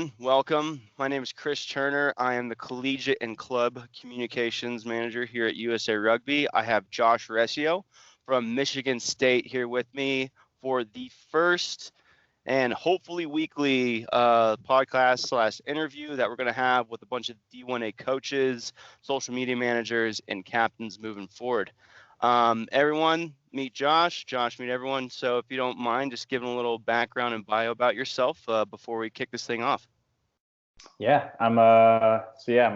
everyone. Welcome. My name is Chris Turner. I am the Collegiate and Club Communications Manager here at USA Rugby. I have Josh Ressio from Michigan State here with me for the first and hopefully weekly podcast / interview that we're going to have with a bunch of D1A coaches, social media managers, and captains moving forward. Everyone, meet Josh. Josh, meet everyone. So if you don't mind, just giving a little background and bio about yourself before we kick this thing off. Yeah, I'm a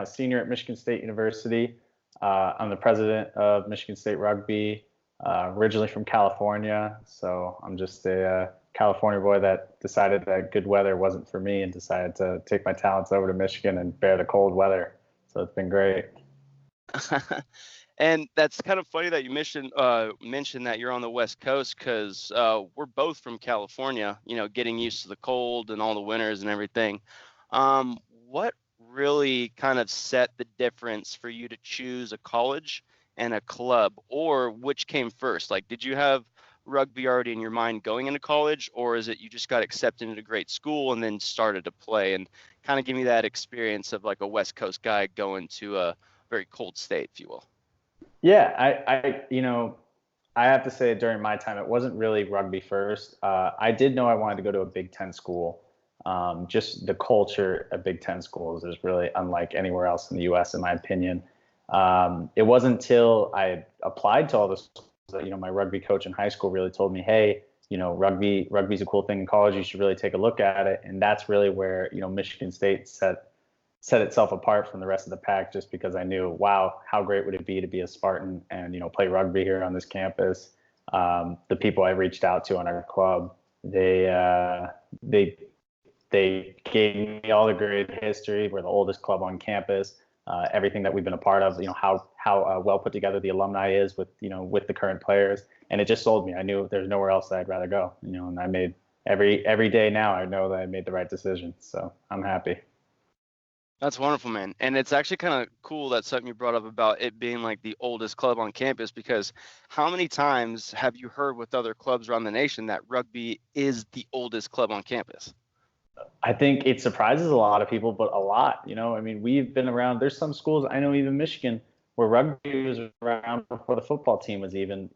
senior at Michigan State University. I'm the president of Michigan State Rugby, originally from California. So I'm just a California boy that decided that good weather wasn't for me and decided to take my talents over to Michigan and bear the cold weather. So it's been great. And that's kind of funny that you mentioned that you're on the West Coast, because we're both from California, getting used to the cold and all the winters and everything. What really kind of set the difference for you to choose a college and a club, or which came first? Like, did you have rugby already in your mind going into college, or is it you just got accepted into a great school and then started to play? And kind of give me that experience of like a West Coast guy going to a very cold state, if you will. Yeah, I have to say during my time, it wasn't really rugby first. I did know I wanted to go to a Big Ten school. Just the culture at Big Ten schools is really unlike anywhere else in the U.S., in my opinion. It wasn't until I applied to all the schools that, my rugby coach in high school really told me, hey, rugby's a cool thing in college. You should really take a look at it. And that's really where, Michigan State set itself apart from the rest of the pack, just because I knew, wow, how great would it be to be a Spartan and, play rugby here on this campus. The people I reached out to on our club, they gave me all the great history. We're the oldest club on campus. Everything that we've been a part of, how well put together the alumni is with the current players. And it just sold me. I knew there's nowhere else that I'd rather go, and I made every day now, I know that I made the right decision. So I'm happy. That's wonderful, man. And it's actually kind of cool that something you brought up about it being like the oldest club on campus, because how many times have you heard with other clubs around the nation that rugby is the oldest club on campus? I think it surprises a lot of people, but a lot, we've been around. There's some schools, I know even Michigan, where rugby was around before the football team was even,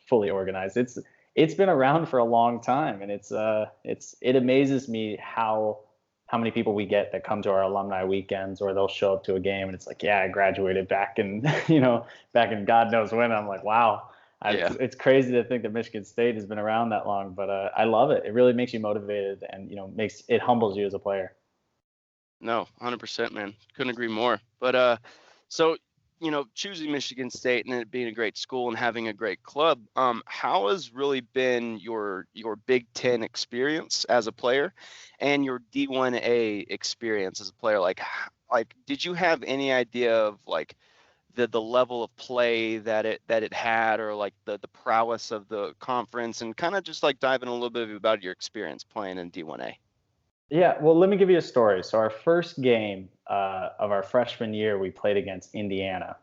fully organized. It's been around for a long time. And it amazes me how many people we get that come to our alumni weekends, or they'll show up to a game and it's like, yeah, I graduated back in, back in God knows when. I'm like, wow. It's crazy to think that Michigan State has been around that long, but I love it. It really makes you motivated and, it humbles you as a player. No, 100%, man. Couldn't agree more. But so, choosing Michigan State and it being a great school and having a great club, how has really been your Big Ten experience as a player and your D1A experience as a player? Like, did you have any idea of like the level of play that it had, or like the prowess of the conference, and kind of just like diving a little bit about your experience playing in D1A? Yeah, well, let me give you a story. So our first game of our freshman year, we played against Indiana.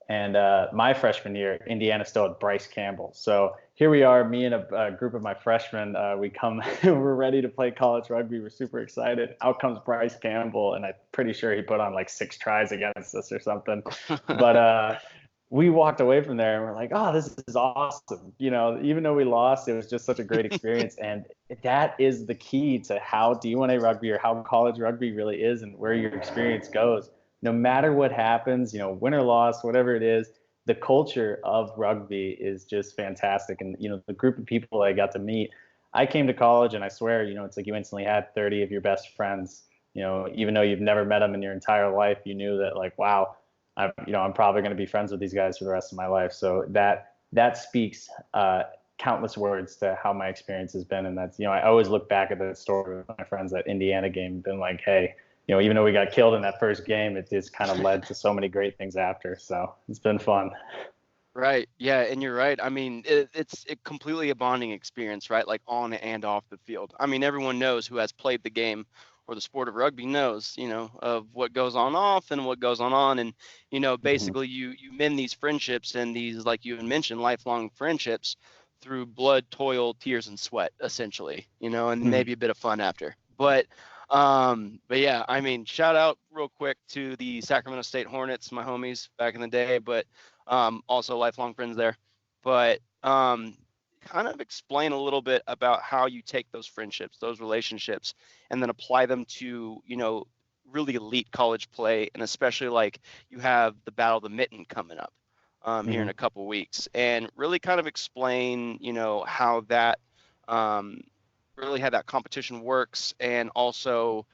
And my freshman year, Indiana still had Bryce Campbell. So here we are, me and a group of my freshmen. We come, we're ready to play college rugby. We're super excited. Out comes Bryce Campbell, and I'm pretty sure he put on like 6 tries against us or something. But we walked away from there and we're like, oh, this is awesome. Even though we lost, it was just such a great experience. And that is the key to how D1A rugby or how college rugby really is and where your experience goes. No matter what happens, win or loss, whatever it is, the culture of rugby is just fantastic. And, the group of people I got to meet, I came to college and I swear, it's like you instantly had 30 of your best friends, even though you've never met them in your entire life, you knew that like, wow, I'm probably going to be friends with these guys for the rest of my life. So that speaks countless words to how my experience has been. And that's, I always look back at that story with my friends, that Indiana game, been like, hey, even though we got killed in that first game, it just kind of led to so many great things after. So it's been fun. Right. Yeah. And you're right. I mean, it's completely a bonding experience, right? Like on and off the field. I mean, everyone knows who has played the game or the sport of rugby knows, of what goes on off and what goes on. And, basically you mend these friendships and these, like you mentioned, lifelong friendships through blood, toil, tears, and sweat, essentially, and maybe a bit of fun after. But But yeah, I mean, shout out real quick to the Sacramento State Hornets, my homies back in the day, but also lifelong friends there. But kind of explain a little bit about how you take those friendships, those relationships, and then apply them to, really elite college play, and especially like you have the Battle of the Mitten coming up here in Mhm. a couple weeks, and really kind of explain, how that um, really how that competition works, and also,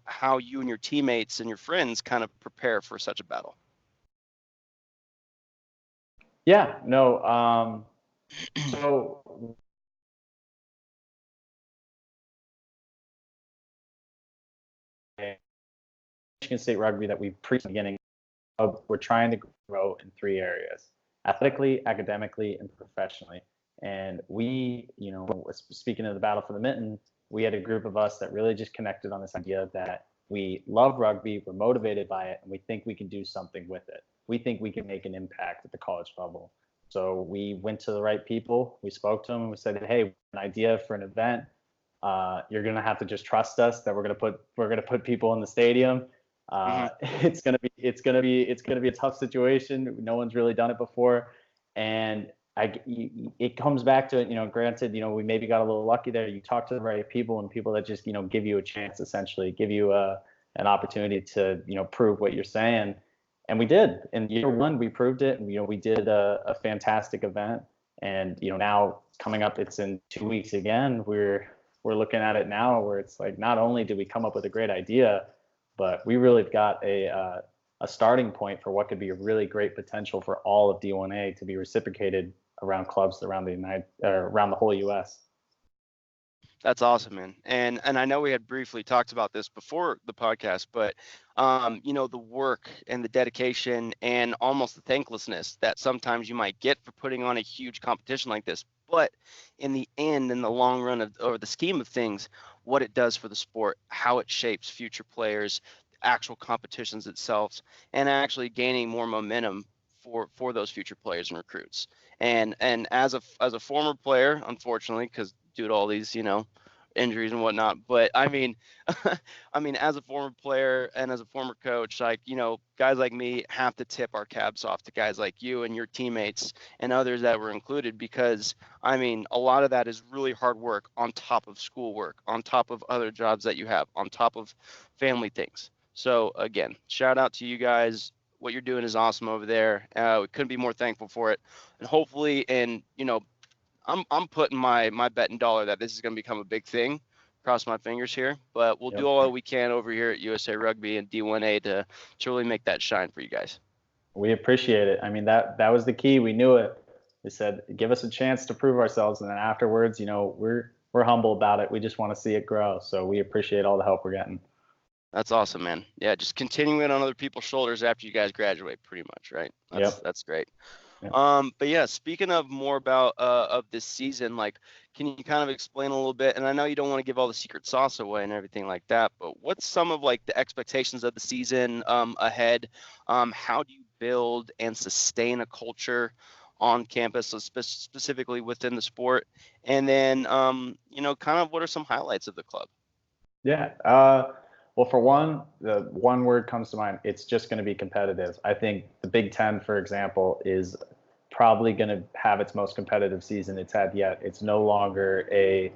how you and your teammates and your friends kind of prepare for such a battle. Yeah, no. So Michigan State Rugby that we preached at the beginning of, we're trying to grow in three areas: athletically, academically, and professionally. And we, speaking of the battle for the mitten, we had a group of us that really just connected on this idea that we love rugby, we're motivated by it, and we think we can do something with it. We think we can make an impact at the college level. So we went to the right people, we spoke to them, and we said, hey, an idea for an event. You're gonna have to just trust us that we're gonna put people in the stadium. Hmm. It's gonna be a tough situation. No one's really done it before, and it comes back to it. Granted, we maybe got a little lucky there. You talk to the right people, and people that just give you a chance, essentially give you an opportunity to prove what you're saying. And we did. In year one, we proved it, and we did a fantastic event. And now coming up, it's in 2 weeks again. We're looking at it now where it's like, not only did we come up with a great idea, but we really got a starting point for what could be a really great potential for all of D1A to be reciprocated around clubs around around the whole U.S. That's awesome, man. And I know we had briefly talked about this before the podcast, but the work and the dedication and almost the thanklessness that sometimes you might get for putting on a huge competition like this. But in the end, in the long run of, or the scheme of things, what it does for the sport, how it shapes future players, actual competitions itself, and actually gaining more momentum for those future players and recruits. And as a former player, unfortunately, because due to all these, injuries and whatnot. But I mean, I mean, as a former player and as a former coach, like, guys like me have to tip our caps off to guys like you and your teammates and others that were included, because I mean, a lot of that is really hard work on top of schoolwork, on top of other jobs that you have, on top of family things. So again, shout out to you guys. What you're doing is awesome over there. We couldn't be more thankful for it. And hopefully, and I'm putting my bet and dollar that this is going to become a big thing. Cross my fingers here, but we'll do Yep. all we can over here at USA Rugby and D1A to really make that shine for you guys. We appreciate it. I mean, that was the key. We knew it. We said, give us a chance to prove ourselves, and then afterwards, we're humble about it. We just want to see it grow. So we appreciate all the help we're getting. That's awesome, man. Yeah, just continuing it on other people's shoulders after you guys graduate, pretty much, right? That's Yep. that's great. Yep. But yeah, speaking of more about of this season, like, can you kind of explain a little bit? And I know you don't want to give all the secret sauce away and everything like that, but what's some of like the expectations of the season ahead? How do you build and sustain a culture on campus, so specifically within the sport? And then, kind of what are some highlights of the club? Yeah. Well, for one, the one word comes to mind. It's just going to be competitive. I think the Big Ten, for example, is probably going to have its most competitive season it's had yet. It's no longer a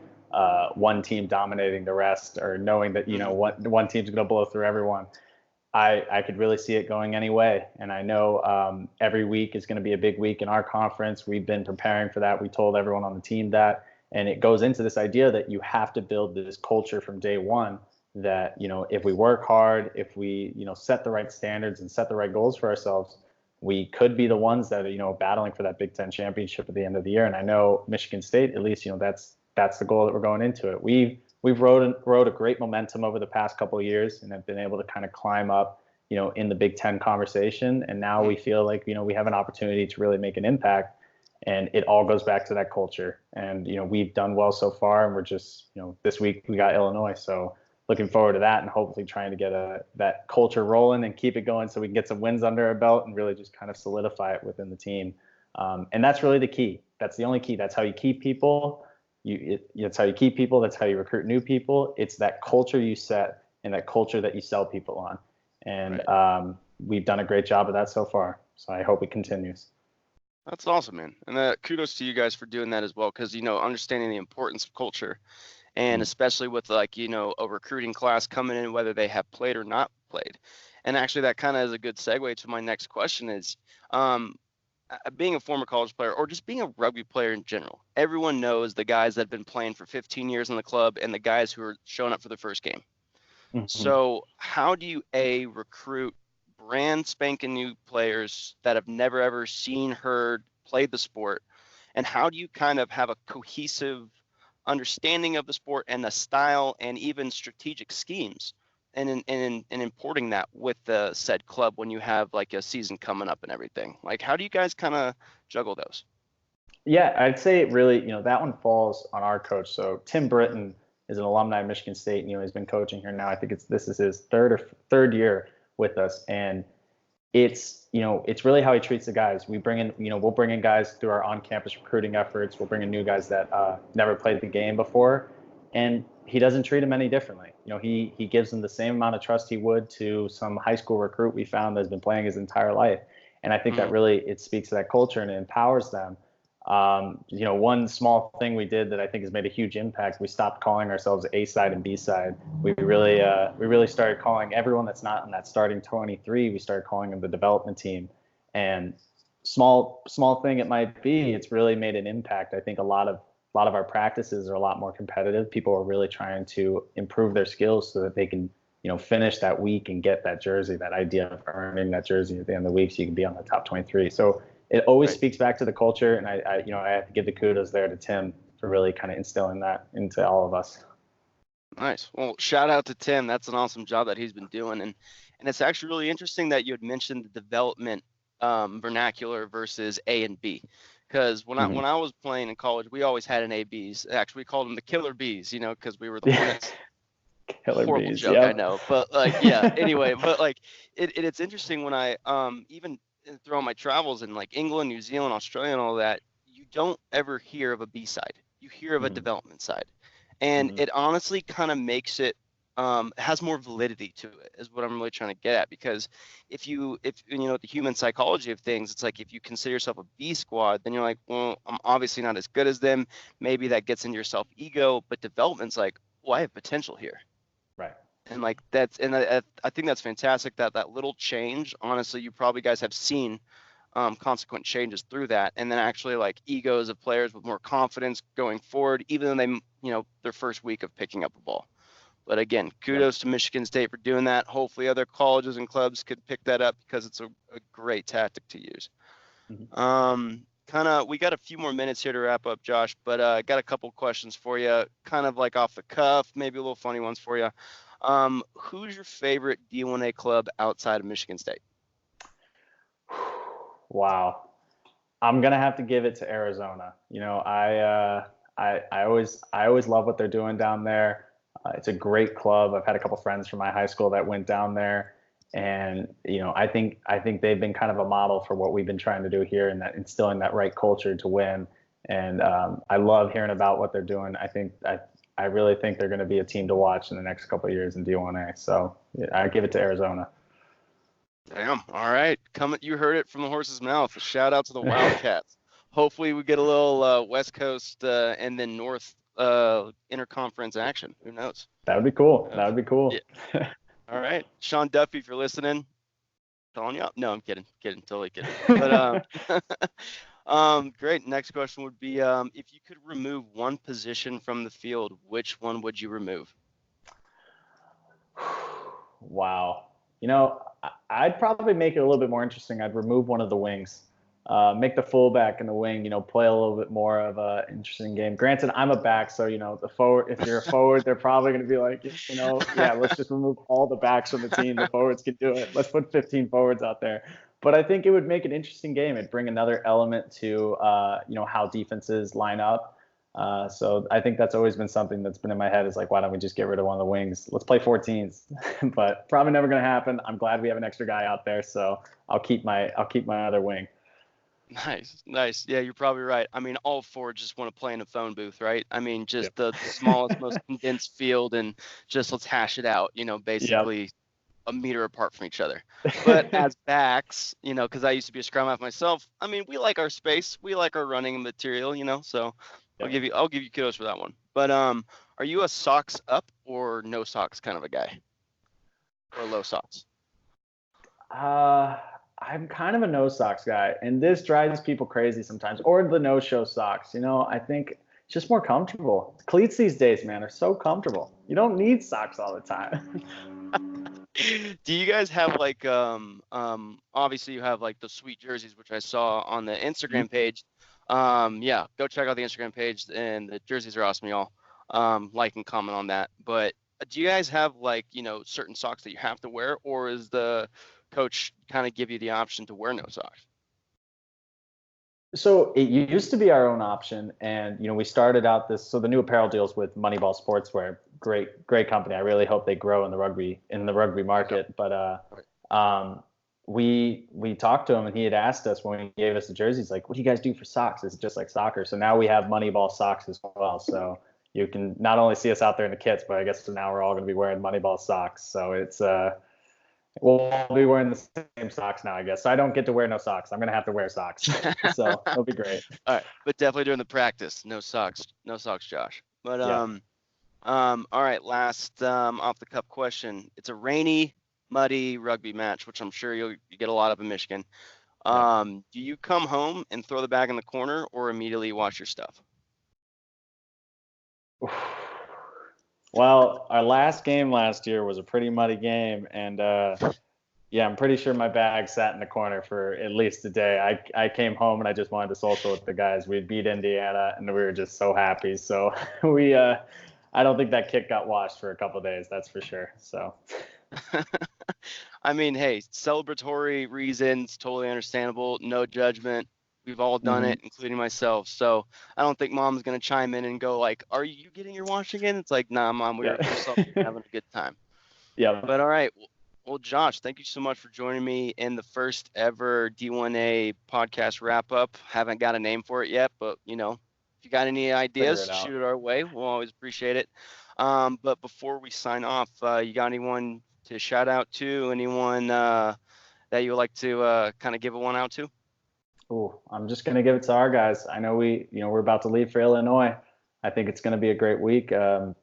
one team dominating the rest, or knowing that Hmm. one team's going to blow through everyone. I could really see it going any way. And I know every week is going to be a big week in our conference. We've been preparing for that. We told everyone on the team that. And it goes into this idea that you have to build this culture from day one, that, if we work hard, if we, set the right standards and set the right goals for ourselves, we could be the ones that are, battling for that Big Ten championship at the end of the year. And I know Michigan State, at least, that's the goal that we're going into it. We've rode a great momentum over the past couple of years, and have been able to kind of climb up, in the Big Ten conversation. And now we feel like, we have an opportunity to really make an impact. And it all goes back to that culture. And, we've done well so far, and we're just, this week we got Illinois. So looking forward to that, and hopefully trying to get that culture rolling and keep it going so we can get some wins under our belt and really just kind of solidify it within the team. And that's really the key. That's the only key. That's how you keep people. It's how you keep people. That's how you recruit new people. It's that culture you set and that culture that you sell people on. And Right. we've done a great job of that so far. So I hope it continues. That's awesome, man. And kudos to you guys for doing that as well, because understanding the importance of culture, and Mm. especially with a recruiting class coming in, whether they have played or not played. And actually, that kind of is a good segue to my next question: is being a former college player or just being a rugby player in general. Everyone knows the guys that have been playing for 15 years in the club and the guys who are showing up for the first game. Mhm. So how do you recruit brand spanking new players that have never ever seen, heard, played the sport, and how do you kind of have a cohesive understanding of the sport and the style and even strategic schemes, and in importing that with the said club when you have like a season coming up and everything? Like, how do you guys kind of juggle those? Yeah, I'd say it really, that one falls on our coach. So Tim Britton is an alumni of Michigan State, and he's been coaching here now. I think this is his third year with us, and it's really how he treats the guys. We bring in, we'll bring in guys through our on-campus recruiting efforts. We'll bring in new guys that never played the game before, and he doesn't treat them any differently. He gives them the same amount of trust he would to some high school recruit we found that's been playing his entire life. And I think that Mm-hmm. really it speaks to that culture and it empowers them. One small thing we did that I think has made a huge impact. We stopped calling ourselves A side and B side. We really started calling everyone that's not in that starting 23. We started calling them the development team. And small thing it might be, it's really made an impact. I think a lot of our practices are a lot more competitive. People are really trying to improve their skills so that they can finish that week and get that jersey. That idea of earning that jersey at the end of the week so you can be on the top 23. So it always Right. speaks back to the culture, and I have to give the kudos there to Tim for really kind of instilling that into all of us. Nice. Well, shout out to Tim. That's an awesome job that he's been doing. And it's actually really interesting that you had mentioned the development vernacular versus A and B. Because when I Mm-hmm. when I was playing in college, we always had an A Bs. Actually, we called them the killer bees, because we were the Hornets. Killer Horrible bees. joke, I Yep. know. But like, yeah, anyway, but like it's interesting when I even throughout my travels in like England, New Zealand, Australia, and all that, you don't ever hear of a B side. You hear of a Mm-hmm. development side. And Mm-hmm. it honestly kind of makes it has more validity to it, is what I'm really trying to get at. Because if the human psychology of things, it's like if you consider yourself a B squad, then you're like, well, I'm obviously not as good as them. Maybe that gets into your self ego, but development's like, well, I have potential here. Right. And like I think that's fantastic, that little change. Honestly, you probably guys have seen consequent changes through that, and then actually like egos of players with more confidence going forward, even though they their first week of picking up a ball. But again, Yep. kudos to Michigan State for doing that. Hopefully other colleges and clubs could pick that up, because it's a great tactic to use. Mm-hmm. We got a few more minutes here to wrap up, Josh, but I got a couple questions for you, kind of like off the cuff, maybe a little funny ones for you. Who's your favorite D1A club outside of Michigan State? Wow. I'm gonna have to give it to Arizona. I always love what they're doing down there. It's a great club. I've had a couple friends from my high school that went down there, and I think they've been kind of a model for what we've been trying to do here, and that instilling that right culture to win. And I love hearing about what they're doing. I really think they're going to be a team to watch in the next couple of years in D1A. So yeah, I give it to Arizona. Damn. All right. You heard it from the horse's mouth. A shout out to the Wildcats. Hopefully we get a little West Coast and then North interconference action. Who knows? That would be Who cool. That knows? would be Yeah. cool. All right. Sean Duffy, if you're listening, calling you up. No, I'm kidding. Kidding. Totally kidding. But great. Next question would be if you could remove one position from the field, which one would you remove? Wow. I'd probably make it a little bit more interesting. I'd remove one of the wings, make the fullback and the wing, play a little bit more of a interesting game. Granted, I'm a back, so the forward. If you're a forward, they're probably going to be like, yeah, let's just remove all the backs from the team. The forwards can do it. Let's put 15 forwards out there. But I think it would make an interesting game. It'd bring another element to, how defenses line up. So I think that's always been something that's been in my head is like, why don't we just get rid of one of the wings? Let's play 14s, but probably never going to happen. I'm glad we have an extra guy out there, so I'll keep my other wing. Nice. Yeah, you're probably right. I mean, all four just want to play in a phone booth, right? I mean, Yep. just the smallest, most condensed field, and just let's hash it out. Yep. Basically a meter apart from each other. But as backs, because I used to be a scrum half myself, I mean, we like our space, we like our running material, so I'll Yep. give you kudos for that one. But are you a socks up or no socks kind of a guy, or low socks? Uh, I'm kind of a no socks guy, and this drives people crazy sometimes. Or the no show socks. I think it's just more comfortable. Cleats these days, man, are so comfortable. You don't need socks all the time. Do you guys have like obviously you have like the sweet jerseys which I saw on the Instagram page. Yeah, go check out the Instagram page and the jerseys are awesome, y'all. Like and comment on that. But do you guys have like, certain socks that you have to wear, or is the coach kind of give you the option to wear no socks? So it used to be our own option, and we started out this. So the new apparel deals with Moneyball Sportswear, great company. I really hope they grow in the rugby Yep. market. But Right. we talked to him, and he had asked us when he gave us the jerseys, like, "What do you guys do for socks? Is it just like soccer?" So now we have Moneyball socks as well. So you can not only see us out there in the kits, but I guess now we're all going to be wearing Moneyball socks. So it's we'll be wearing the same socks now, I guess. So I don't get to wear no socks. I'm gonna have to wear socks. So it'll be great. All right, but definitely during the practice, no socks, Josh. But Yeah. all right, last off the cup question. It's a rainy, muddy rugby match, which I'm sure you get a lot of in Michigan. Yeah. Do you come home and throw the bag in the corner, or immediately wash your stuff? Well, our last game last year was a pretty muddy game, and yeah, I'm pretty sure my bag sat in the corner for at least a day. I came home and I just wanted to social with the guys. We beat Indiana, and we were just so happy. So we I don't think that kick got washed for a couple of days. That's for sure. So I mean, hey, celebratory reasons, totally understandable. No judgment. We've all done hmm it, including myself. So I don't think mom's gonna chime in and go like, "Are you getting your wash again?" It's like, "Nah, mom, yeah. we're celebrating, having a good time." Yeah. But all right. Well, Josh, thank you so much for joining me in the first ever D1A podcast wrap up. Haven't got a name for it yet, but if you got any Figure ideas, it out. shoot it our way. We'll always appreciate it. But before we sign off, you got anyone to shout out to? Anyone that you would like to kind of give a one out to? Ooh, I'm just gonna give it to our guys. I know we're about to leave for Illinois. I think it's gonna be a great week. I've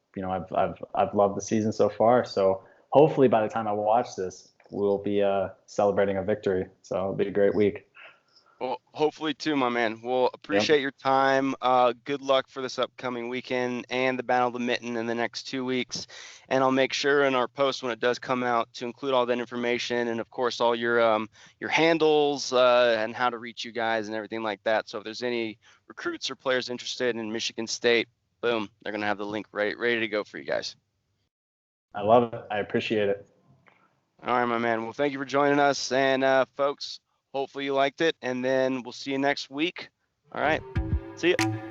loved the season so far. So hopefully by the time I watch this, we'll be celebrating a victory. So it'll be a great week. Well, hopefully too, my man. Well, Yep. appreciate your time. Good luck for this upcoming weekend and the Battle of the Mitten in the next 2 weeks. And I'll make sure in our post when it does come out to include all that information and of course all your handles and how to reach you guys and everything like that. So if there's any recruits or players interested in Michigan State, boom, they're gonna have the link ready to go for you guys. I love it. I appreciate it. All right, my man. Well, thank you for joining us, and folks, hopefully you liked it, and then we'll see you next week. All right, see ya.